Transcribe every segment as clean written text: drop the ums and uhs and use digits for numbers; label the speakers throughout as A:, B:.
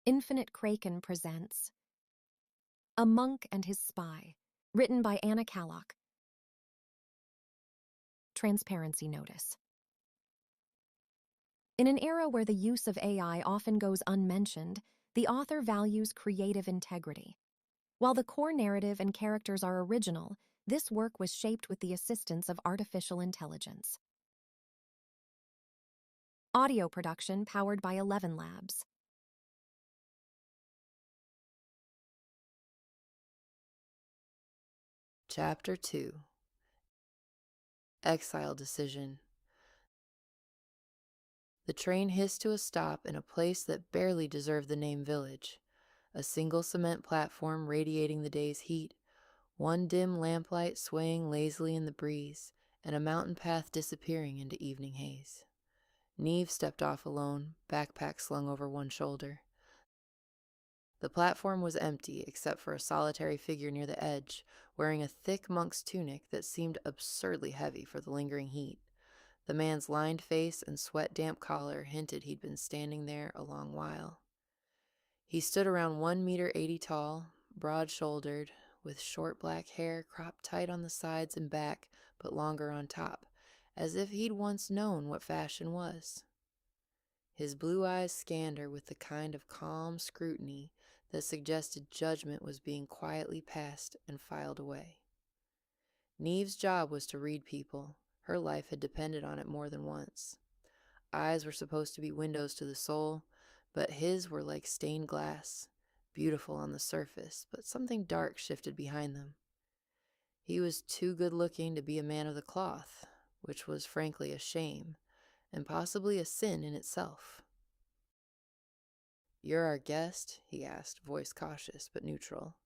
A: Infinite Kraken presents A Monk and His Spy, written by Anna Kalloch. Transparency Notice. In an era where the use of AI often goes unmentioned, the author values creative integrity. While the core narrative and characters are original, this work was shaped with the assistance of artificial intelligence. Audio production powered by 11 Labs.
B: Chapter 2. Exile Decision. The train hissed to a stop in a place that barely deserved the name village. A single cement platform radiating the day's heat, one dim lamplight swaying lazily in the breeze, and a mountain path disappearing into evening haze. Neve stepped off alone, backpack slung over one shoulder. The platform was empty except for a solitary figure near the edge, wearing a thick monk's tunic that seemed absurdly heavy for the lingering heat. The man's lined face and sweat-damp collar hinted he'd been standing there a long while. He stood around 1.80 meters tall, broad-shouldered, with short black hair cropped tight on the sides and back, but longer on top, as if he'd once known what fashion was. His blue eyes scanned her with the kind of calm scrutiny that suggested judgment was being quietly passed and filed away. Neve's job was to read people. Her life had depended on it more than once. Eyes were supposed to be windows to the soul, but his were like stained glass, beautiful on the surface, but something dark shifted behind them. He was too good-looking to be a man of the cloth, which was frankly a shame, and possibly a sin in itself. "You're our guest?" he asked, voice cautious but neutral.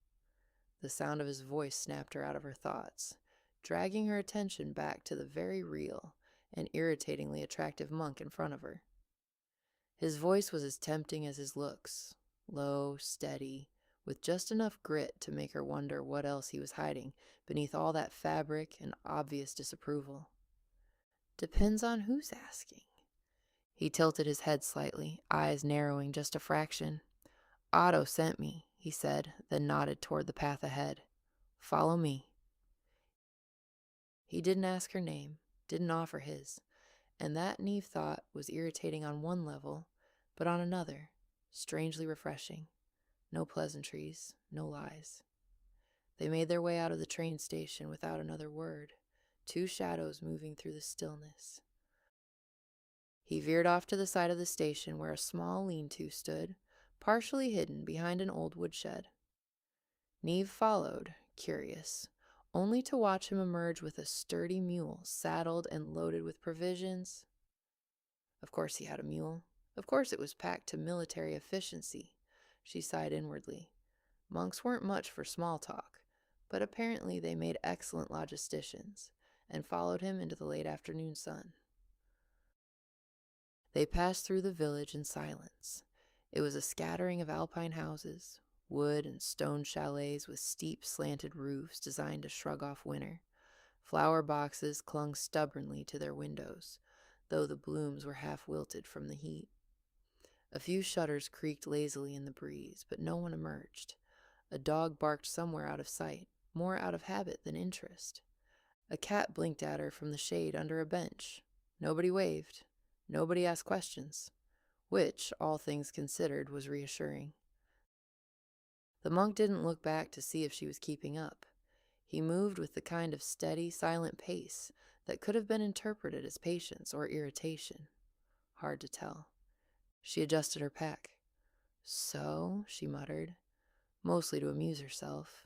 B: The sound of his voice snapped her out of her thoughts, dragging her attention back to the very real and irritatingly attractive monk in front of her. His voice was as tempting as his looks, low, steady, with just enough grit to make her wonder what else he was hiding beneath all that fabric and obvious disapproval. "Depends on who's asking." He tilted his head slightly, eyes narrowing just a fraction. "Otto sent me," he said, then nodded toward the path ahead. "Follow me." He didn't ask her name, didn't offer his, and that Neve thought was irritating on one level, but on another, strangely refreshing. No pleasantries, no lies. They made their way out of the train station without another word, two shadows moving through the stillness. He veered off to the side of the station where a small lean-to stood, partially hidden behind an old woodshed. Neve followed, curious, only to watch him emerge with a sturdy mule saddled and loaded with provisions. Of course he had a mule. Of course it was packed to military efficiency. She sighed inwardly. Monks weren't much for small talk, but apparently they made excellent logisticians, and followed him into the late afternoon sun. They passed through the village in silence. It was a scattering of alpine houses, wood and stone chalets with steep, slanted roofs designed to shrug off winter. Flower boxes clung stubbornly to their windows, though the blooms were half wilted from the heat. A few shutters creaked lazily in the breeze, but no one emerged. A dog barked somewhere out of sight, more out of habit than interest. A cat blinked at her from the shade under a bench. Nobody waved. Nobody asked questions, which, all things considered, was reassuring. The monk didn't look back to see if she was keeping up. He moved with the kind of steady, silent pace that could have been interpreted as patience or irritation. Hard to tell. She adjusted her pack. "So," she muttered, mostly to amuse herself,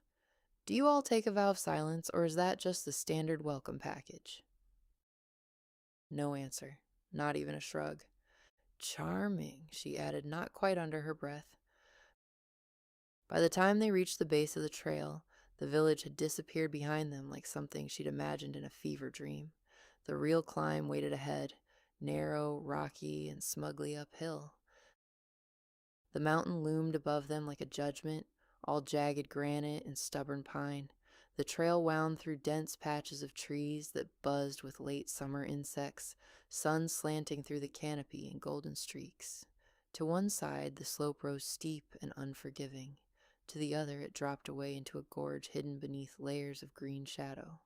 B: "do you all take a vow of silence, or is that just the standard welcome package?" No answer. Not even a shrug. "Charming," she added, not quite under her breath. By the time they reached the base of the trail, the village had disappeared behind them like something she'd imagined in a fever dream. The real climb waited ahead, narrow, rocky, and smugly uphill. The mountain loomed above them like a judgment, all jagged granite and stubborn pine. The trail wound through dense patches of trees that buzzed with late summer insects, sun slanting through the canopy in golden streaks. To one side, the slope rose steep and unforgiving. To the other, it dropped away into a gorge hidden beneath layers of green shadow.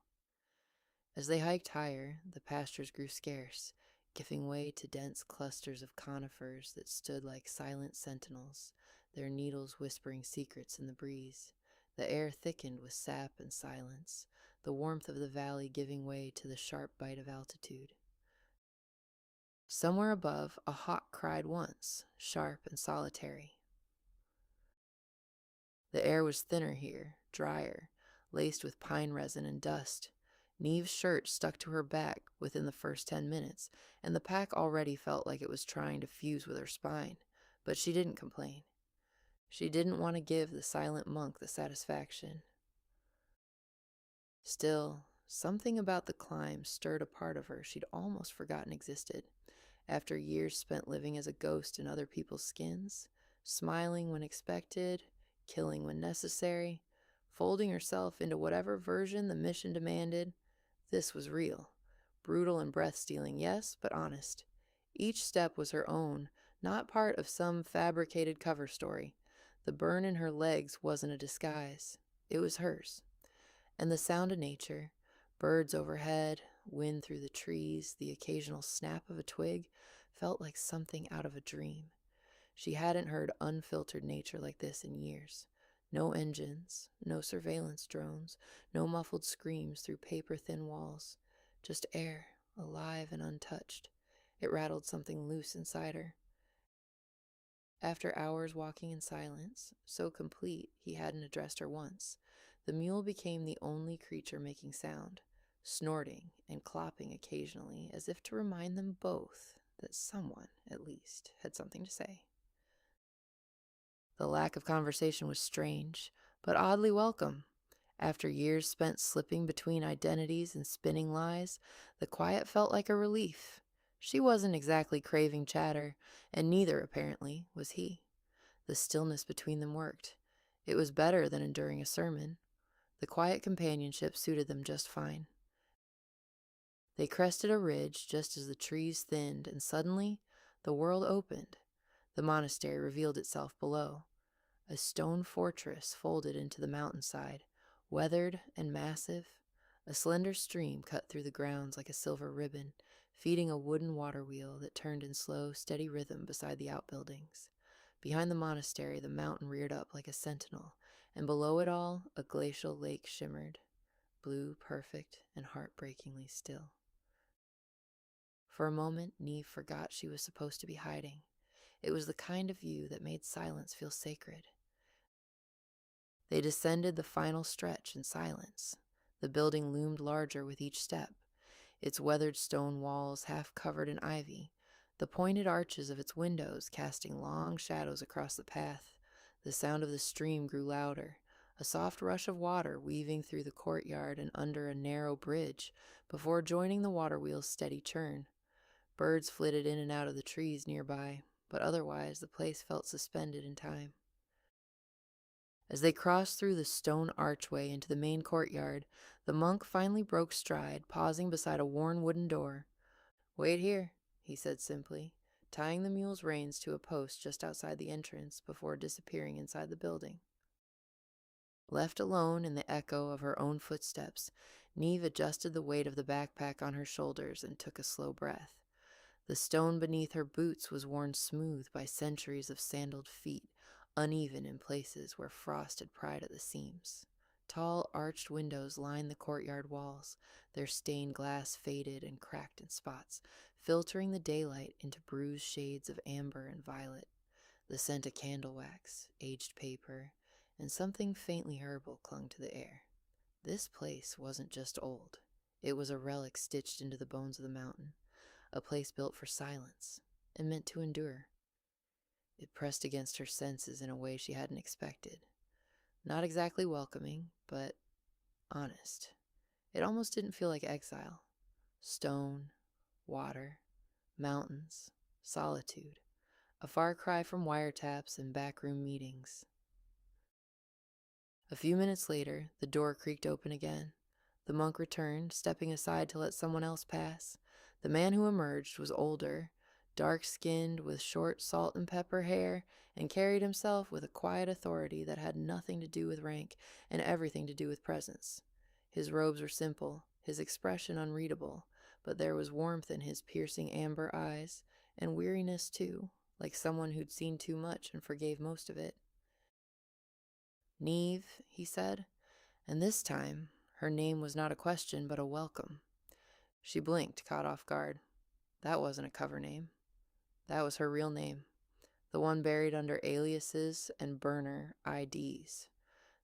B: As they hiked higher, the pastures grew scarce, giving way to dense clusters of conifers that stood like silent sentinels, their needles whispering secrets in the breeze. The air thickened with sap and silence, the warmth of the valley giving way to the sharp bite of altitude. Somewhere above, a hawk cried once, sharp and solitary. The air was thinner here, drier, laced with pine resin and dust. Neve's shirt stuck to her back within the first 10 minutes, and the pack already felt like it was trying to fuse with her spine, but she didn't complain. She didn't want to give the silent monk the satisfaction. Still, something about the climb stirred a part of her she'd almost forgotten existed. After years spent living as a ghost in other people's skins, smiling when expected, killing when necessary, folding herself into whatever version the mission demanded, this was real. Brutal and breath-stealing, yes, but honest. Each step was her own, not part of some fabricated cover story. The burn in her legs wasn't a disguise. It was hers. And the sound of nature, birds overhead, wind through the trees, the occasional snap of a twig, felt like something out of a dream. She hadn't heard unfiltered nature like this in years. No engines, no surveillance drones, no muffled screams through paper-thin walls. Just air, alive and untouched. It rattled something loose inside her. After hours walking in silence, so complete he hadn't addressed her once, the mule became the only creature making sound, snorting and clopping occasionally as if to remind them both that someone, at least, had something to say. The lack of conversation was strange, but oddly welcome. After years spent slipping between identities and spinning lies, the quiet felt like a relief. She wasn't exactly craving chatter, and neither, apparently, was he. The stillness between them worked. It was better than enduring a sermon. The quiet companionship suited them just fine. They crested a ridge just as the trees thinned, and suddenly the world opened. The monastery revealed itself below. A stone fortress folded into the mountainside, weathered and massive. A slender stream cut through the grounds like a silver ribbon, feeding a wooden water wheel that turned in slow, steady rhythm beside the outbuildings. Behind the monastery, the mountain reared up like a sentinel, and below it all, a glacial lake shimmered, blue, perfect, and heartbreakingly still. For a moment, Neve forgot she was supposed to be hiding. It was the kind of view that made silence feel sacred. They descended the final stretch in silence. The building loomed larger with each step, its weathered stone walls half covered in ivy, the pointed arches of its windows casting long shadows across the path. The sound of the stream grew louder, a soft rush of water weaving through the courtyard and under a narrow bridge before joining the water wheel's steady churn. Birds flitted in and out of the trees nearby, but otherwise the place felt suspended in time. As they crossed through the stone archway into the main courtyard, the monk finally broke stride, pausing beside a worn wooden door. "Wait here," he said simply, tying the mule's reins to a post just outside the entrance before disappearing inside the building. Left alone in the echo of her own footsteps, Neve adjusted the weight of the backpack on her shoulders and took a slow breath. The stone beneath her boots was worn smooth by centuries of sandaled feet, uneven in places where frost had pried at the seams. Tall, arched windows lined the courtyard walls, their stained glass faded and cracked in spots, filtering the daylight into bruised shades of amber and violet. The scent of candle wax, aged paper, and something faintly herbal clung to the air. This place wasn't just old. It was a relic stitched into the bones of the mountain, a place built for silence and meant to endure. It pressed against her senses in a way she hadn't expected. Not exactly welcoming, but honest. It almost didn't feel like exile. Stone, water, mountains, solitude. A far cry from wiretaps and backroom meetings. A few minutes later, the door creaked open again. The monk returned, stepping aside to let someone else pass. The man who emerged was older, dark-skinned with short salt and pepper hair, and carried himself with a quiet authority that had nothing to do with rank and everything to do with presence. His robes were simple, his expression unreadable, but there was warmth in his piercing amber eyes, and weariness too, like someone who'd seen too much and forgave most of it. "Neve," he said, and this time her name was not a question but a welcome. She blinked, caught off guard. That wasn't a cover name. That was her real name, the one buried under aliases and burner IDs.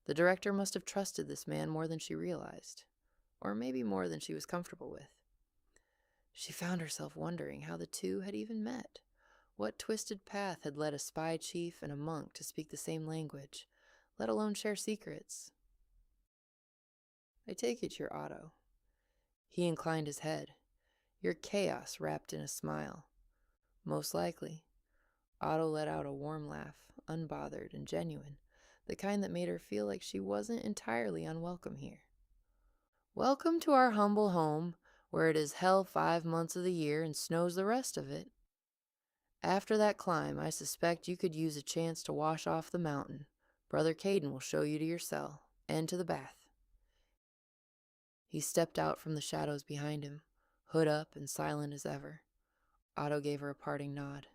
B: The director must have trusted this man more than she realized, or maybe more than she was comfortable with. She found herself wondering how the two had even met. What twisted path had led a spy chief and a monk to speak the same language, let alone share secrets? "I take it you're Otto." He inclined his head. "You're chaos wrapped in a smile." "Most likely." Otto let out a warm laugh, unbothered and genuine, the kind that made her feel like she wasn't entirely unwelcome here. "Welcome to our humble home, where it is hell 5 months of the year and snows the rest of it. After that climb, I suspect you could use a chance to wash off the mountain. Brother Caden will show you to your cell, and to the bath." He stepped out from the shadows behind him, hood up and silent as ever. Otto gave her a parting nod.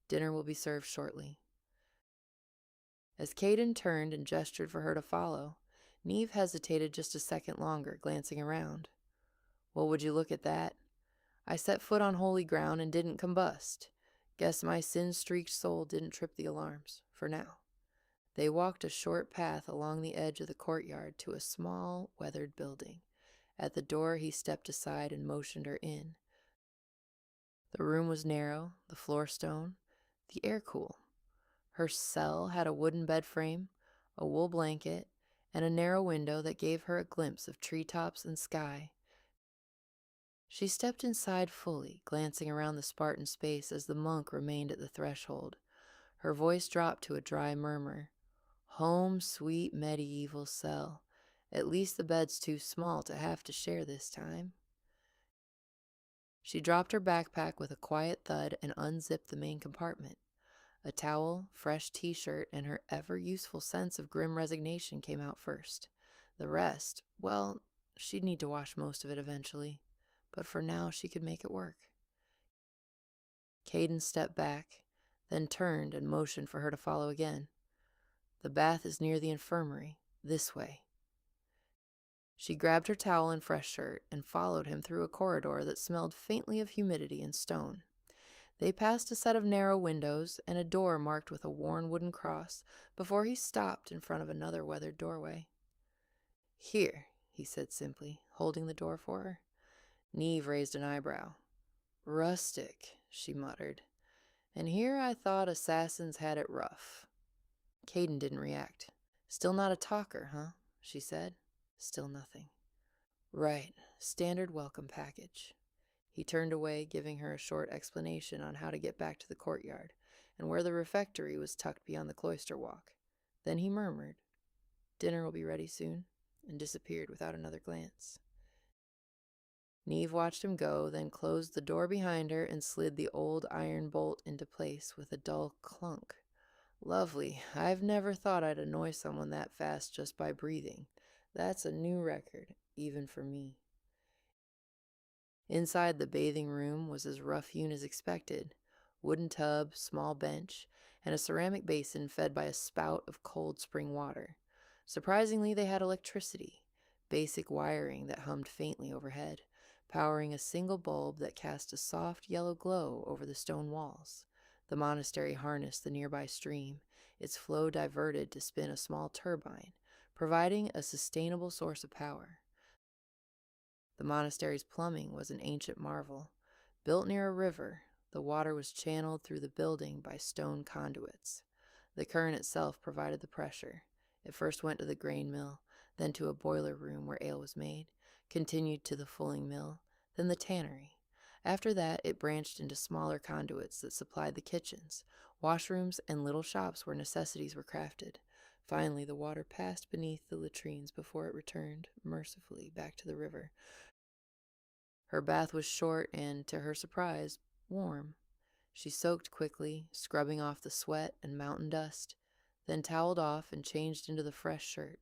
B: "Dinner will be served shortly." As Caden turned and gestured for her to follow, Neve hesitated just a second longer, glancing around. "Well, would you look at that? I set foot on holy ground and didn't combust. Guess my sin-streaked soul didn't trip the alarms, for now." They walked a short path along the edge of the courtyard to a small, weathered building. At the door, he stepped aside and motioned her in. The room was narrow, the floor stone, the air cool. Her cell had a wooden bed frame, a wool blanket, and a narrow window that gave her a glimpse of treetops and sky. She stepped inside fully, glancing around the Spartan space as the monk remained at the threshold. Her voice dropped to a dry murmur. "Home, sweet medieval cell. At least the bed's too small to have to share this time." She dropped her backpack with a quiet thud and unzipped the main compartment. A towel, fresh t-shirt, and her ever-useful sense of grim resignation came out first. The rest, well, she'd need to wash most of it eventually, but for now she could make it work. Caden stepped back, then turned and motioned for her to follow again. "The bath is near the infirmary. This way." She grabbed her towel and fresh shirt and followed him through a corridor that smelled faintly of humidity and stone. They passed a set of narrow windows and a door marked with a worn wooden cross before he stopped in front of another weathered doorway. "Here," he said simply, holding the door for her. Neve raised an eyebrow. "Rustic," she muttered. "And here I thought assassins had it rough." Caden didn't react. "Still not a talker, huh?" she said. Still nothing. "Right, standard welcome package." He turned away, giving her a short explanation on how to get back to the courtyard, and where the refectory was tucked beyond the cloister walk. Then he murmured, "Dinner will be ready soon," and disappeared without another glance. Neve watched him go, then closed the door behind her and slid the old iron bolt into place with a dull clunk. Lovely. I've never thought I'd annoy someone that fast just by breathing. That's a new record, even for me. Inside the bathing room was as rough-hewn as expected. Wooden tub, small bench, and a ceramic basin fed by a spout of cold spring water. Surprisingly, they had electricity, basic wiring that hummed faintly overhead, powering a single bulb that cast a soft yellow glow over the stone walls. The monastery harnessed the nearby stream, its flow diverted to spin a small turbine, providing a sustainable source of power. The monastery's plumbing was an ancient marvel. Built near a river, the water was channeled through the building by stone conduits. The current itself provided the pressure. It first went to the grain mill, then to a boiler room where ale was made, continued to the fulling mill, then the tannery. After that, it branched into smaller conduits that supplied the kitchens, washrooms, and little shops where necessities were crafted. Finally, the water passed beneath the latrines before it returned, mercifully, back to the river. Her bath was short and, to her surprise, warm. She soaked quickly, scrubbing off the sweat and mountain dust, then toweled off and changed into the fresh shirt.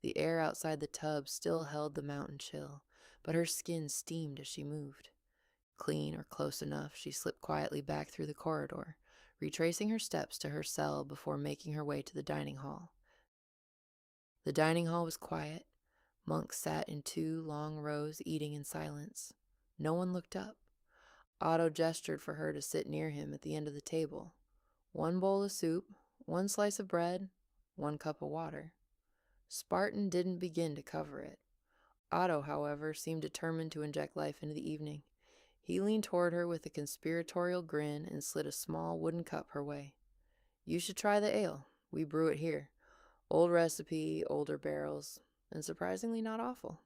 B: The air outside the tub still held the mountain chill, but her skin steamed as she moved. Clean or close enough, she slipped quietly back through the corridor, retracing her steps to her cell before making her way to the dining hall. The dining hall was quiet. Monks sat in 2 long rows, eating in silence. No one looked up. Otto gestured for her to sit near him at the end of the table. 1 bowl of soup, 1 slice of bread, 1 cup of water. Spartan didn't begin to cover it. Otto, however, seemed determined to inject life into the evening. He leaned toward her with a conspiratorial grin and slid a small wooden cup her way. "You should try the ale. We brew it here. Old recipe, older barrels, and surprisingly not awful."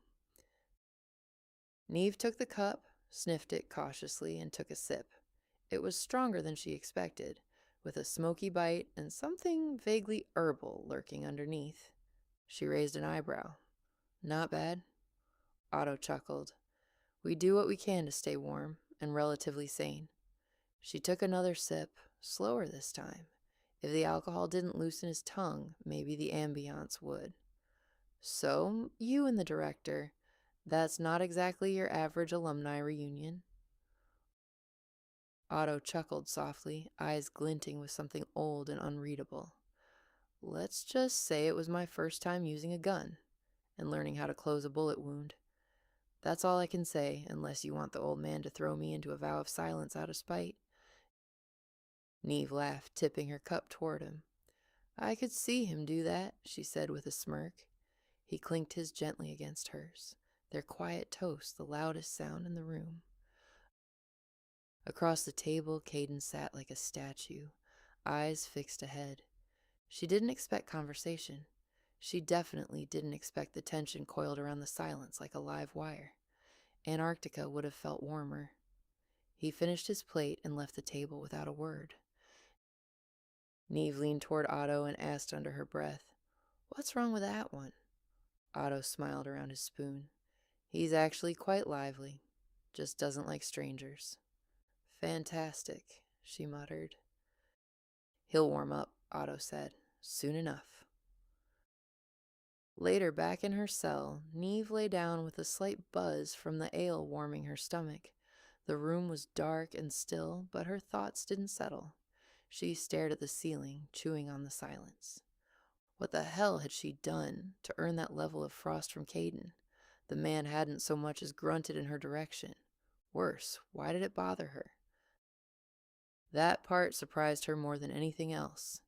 B: Neve took the cup, sniffed it cautiously, and took a sip. It was stronger than she expected, with a smoky bite and something vaguely herbal lurking underneath. She raised an eyebrow. "Not bad." Otto chuckled. "We do what we can to stay warm and relatively sane." She took another sip, slower this time. If the alcohol didn't loosen his tongue, maybe the ambiance would. "So, you and the director, that's not exactly your average alumni reunion." Otto chuckled softly, eyes glinting with something old and unreadable. "Let's just say it was my first time using a gun and learning how to close a bullet wound. That's all I can say, unless you want the old man to throw me into a vow of silence out of spite." Neve laughed, tipping her cup toward him. "I could see him do that," she said with a smirk. He clinked his gently against hers, their quiet toast the loudest sound in the room. Across the table, Caden sat like a statue, eyes fixed ahead. She didn't expect conversation. She definitely didn't expect the tension coiled around the silence like a live wire. Antarctica would have felt warmer. He finished his plate and left the table without a word. Neve leaned toward Otto and asked under her breath, "What's wrong with that one?" Otto smiled around his spoon. "He's actually quite lively. Just doesn't like strangers." "Fantastic," she muttered. "He'll warm up," Otto said. "Soon enough." Later, back in her cell, Neve lay down with a slight buzz from the ale warming her stomach. The room was dark and still, but her thoughts didn't settle. She stared at the ceiling, chewing on the silence. What the hell had she done to earn that level of frost from Caden? The man hadn't so much as grunted in her direction. Worse, why did it bother her? That part surprised her more than anything else.